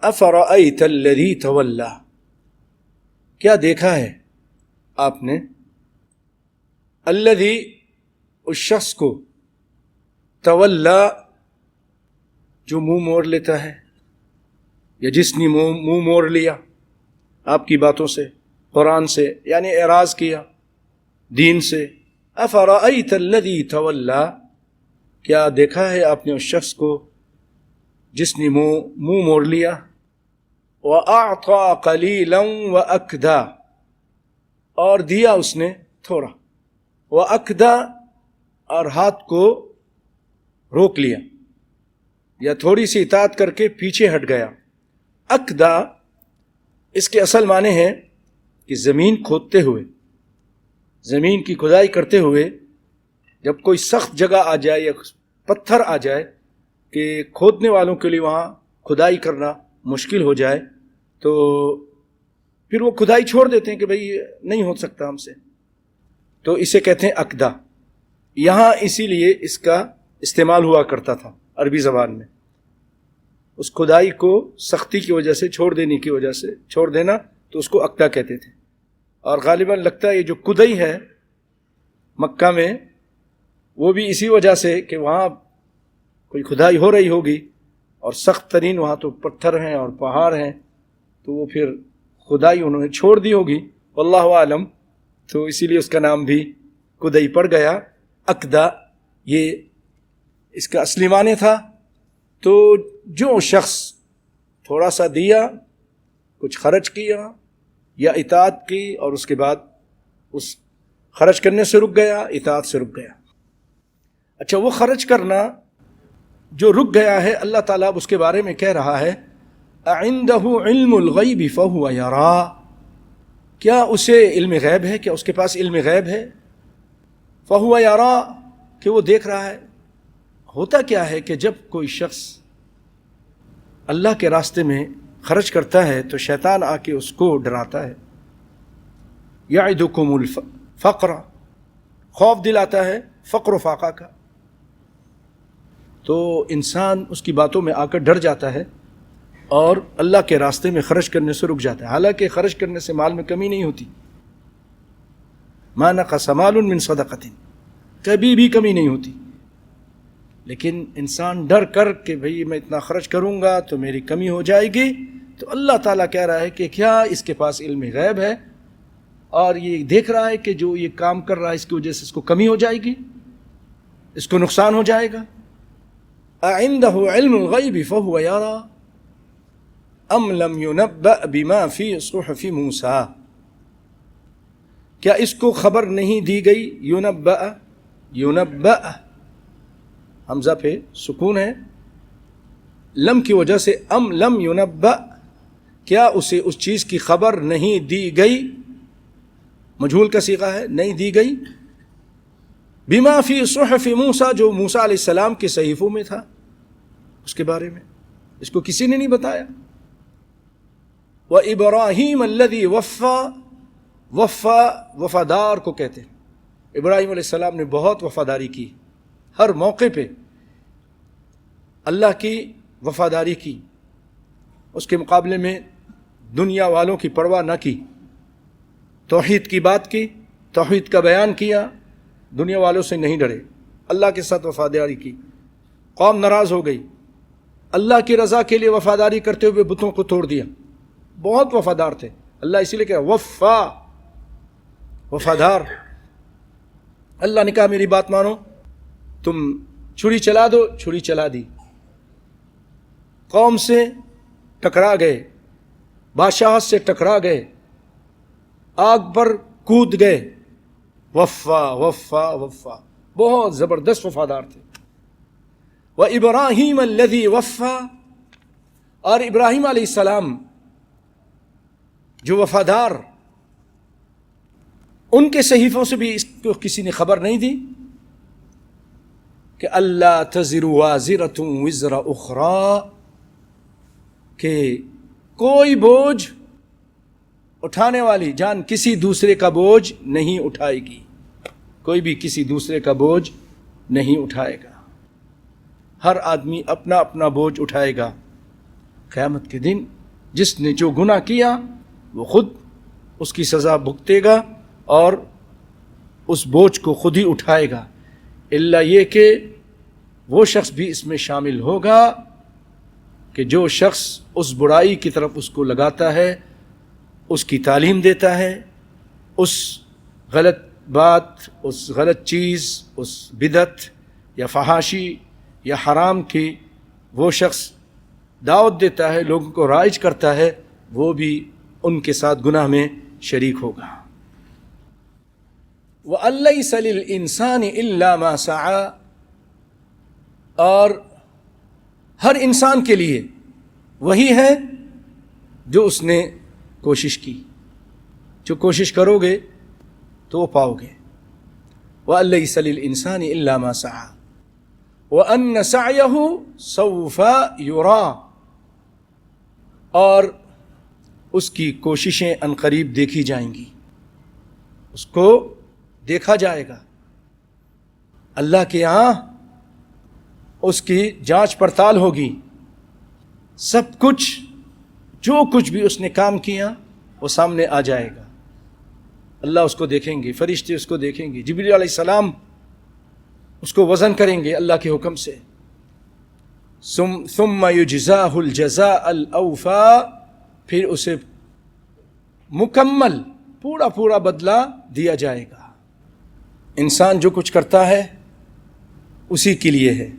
افرأیت الذی تولی، کیا دیکھا ہے آپ نے، الذی اس شخص کو، تولی جو منہ موڑ لیتا ہے، یا جس نے منہ موڑ لیا آپ کی باتوں سے، قرآن سے، یعنی اعراض کیا دین سے. افرأیت الذی تولی، کیا دیکھا ہے آپ نے اس شخص کو جس نے منہ موڑ لیا. وَأَعْطَى قَلِيلًا وَأَكْدَى، اور دیا اس نے تھوڑا، وَأَكْدَى اور ہاتھ کو روک لیا یا تھوڑی سی اطاعت کر کے پیچھے ہٹ گیا. اکدا اس کے اصل معنی ہے کہ زمین کھودتے ہوئے، زمین کی کھدائی کرتے ہوئے جب کوئی سخت جگہ آ جائے یا پتھر آ جائے کہ کھودنے والوں کے لیے وہاں کھدائی کرنا مشکل ہو جائے تو پھر وہ کھدائی چھوڑ دیتے ہیں کہ بھئی نہیں ہو سکتا ہم سے، تو اسے کہتے ہیں اکدا. یہاں اسی لیے اس کا استعمال ہوا کرتا تھا عربی زبان میں، اس کھدائی کو سختی کی وجہ سے، چھوڑ دینے کی وجہ سے، چھوڑ دینا تو اس کو اکدا کہتے تھے. اور غالباً لگتا ہے یہ جو کدئی ہے مکہ میں وہ بھی اسی وجہ سے کہ وہاں کوئی کھدائی ہو رہی ہوگی اور سخت ترین وہاں تو پتھر ہیں اور پہاڑ ہیں، تو وہ پھر کھدائی انہوں نے چھوڑ دی ہوگی، واللہ عالم، تو اسی لیے اس کا نام بھی کدئی پڑ گیا. اکدا یہ اس کا اصلی معنی تھا. تو جو شخص تھوڑا سا دیا، کچھ خرچ کیا یا اطاعت کی اور اس کے بعد اس خرچ کرنے سے رک گیا، اطاعت سے رک گیا. اچھا، وہ خرچ کرنا جو رک گیا ہے، اللہ تعالیٰ اب اس کے بارے میں کہہ رہا ہے اعنده علم الغیب فہو یرا، کیا اسے علم غیب ہے، کیا اس کے پاس علم غیب ہے، فہو یرا کہ وہ دیکھ رہا ہے. ہوتا کیا ہے کہ جب کوئی شخص اللہ کے راستے میں خرچ کرتا ہے تو شیطان آ کے اس کو ڈراتا ہے، یعدکم الفقر، خوف دلاتا ہے فقر و فاقہ کا، تو انسان اس کی باتوں میں آ کر ڈر جاتا ہے اور اللہ کے راستے میں خرچ کرنے سے رک جاتا ہے. حالانکہ خرچ کرنے سے مال میں کمی نہیں ہوتی، ما نقص مال من صدقۃ، کبھی بھی کمی نہیں ہوتی، لیکن انسان ڈر کر کہ بھئی میں اتنا خرچ کروں گا تو میری کمی ہو جائے گی. تو اللہ تعالیٰ کہہ رہا ہے کہ کیا اس کے پاس علم غیب ہے اور یہ دیکھ رہا ہے کہ جو یہ کام کر رہا ہے اس کی وجہ سے اس کو کمی ہو جائے گی، اس کو نقصان ہو جائے گا. اعنده علم الغیب فہو یرا ام لم ینبأ بما فی صحف موسیٰ، کیا اس کو خبر نہیں دی گئی، ینبأ حمزہ پہ سکون ہے، لم کی وجہ سے ام لم ینبأ، کیا اسے اس چیز کی خبر نہیں دی گئی، مجہول کا صیغہ ہے، نہیں دی گئی، بما فی صحف موسیٰ، جو موسیٰ علیہ السلام کے صحیفوں میں تھا، اس کے بارے میں اس کو کسی نے نہیں بتایا. وَإِبْرَاهِيمَ الَّذِي وَفَّى، وفادار کو کہتے ہیں. ابراہیم علیہ السلام نے بہت وفاداری کی، ہر موقع پہ اللہ کی وفاداری کی، اس کے مقابلے میں دنیا والوں کی پرواہ نہ کی، توحید کی بات کی، توحید کا بیان کیا، دنیا والوں سے نہیں ڈرے، اللہ کے ساتھ وفاداری کی. قوم ناراض ہو گئی، اللہ کی رضا کے لیے وفاداری کرتے ہوئے بتوں کو توڑ دیا. بہت وفادار تھے، اللہ اسی لیے کہا وفا، وفادار. اللہ نے کہا میری بات مانو، تم چھری چلا دو، چھری چلا دی. قوم سے ٹکرا گئے، بادشاہت سے ٹکرا گئے، آگ پر کود گئے. وفا وفا وفا، بہت زبردست وفادار تھے. وَإِبْرَاهِيمَ الَّذِي وَفَّى، اور ابراہیم علیہ السلام جو وفادار، ان کے صحیفوں سے بھی اس کو کسی نے خبر نہیں دی کہ اللہ تزر وازرۃ وزر اخری، کہ کوئی بوجھ اٹھانے والی جان کسی دوسرے کا بوجھ نہیں اٹھائے گی، کوئی بھی کسی دوسرے کا بوجھ نہیں اٹھائے گا، ہر آدمی اپنا اپنا بوجھ اٹھائے گا. قیامت کے دن جس نے جو گناہ کیا وہ خود اس کی سزا بھگتے گا اور اس بوجھ کو خود ہی اٹھائے گا، الا یہ کہ وہ شخص بھی اس میں شامل ہوگا کہ جو شخص اس برائی کی طرف اس کو لگاتا ہے، اس کی تعلیم دیتا ہے، اس غلط بات، اس غلط چیز، اس بدعت یا فحاشی یا حرام کی وہ شخص دعوت دیتا ہے، لوگوں کو رائج کرتا ہے، وہ بھی ان کے ساتھ گناہ میں شریک ہوگا۔ وَأَن لَّيْسَ لِلْإِنسَانِ إِلَّا مَا سَعَىٰ، اور ہر انسان کے لیے وہی ہے جو اس نے کوشش کی، جو کوشش کرو گے تو وہ پاؤ گے۔ وَأَن لَّيْسَ لِلْإِنسَانِ إِلَّا مَا سَعَىٰ وَأَنَّ سَعْيَهُ سَوْفَ يُرَىٰ، اور اس کی کوششیں عنقریب دیکھی جائیں گی، اس کو دیکھا جائے گا اللہ کے یہاں، اس کی جانچ پڑتال ہوگی، سب کچھ جو کچھ بھی اس نے کام کیا وہ سامنے آ جائے گا، اللہ اس کو دیکھیں گے، فرشتے اس کو دیکھیں گے، جبریل علیہ السلام اس کو وزن کریں گے اللہ کے حکم سے، ثم یجزاہ الجزاء الاوفیٰ، پھر اسے مکمل پورا بدلہ دیا جائے گا۔ انسان جو کچھ کرتا ہے اسی کے لیے ہے۔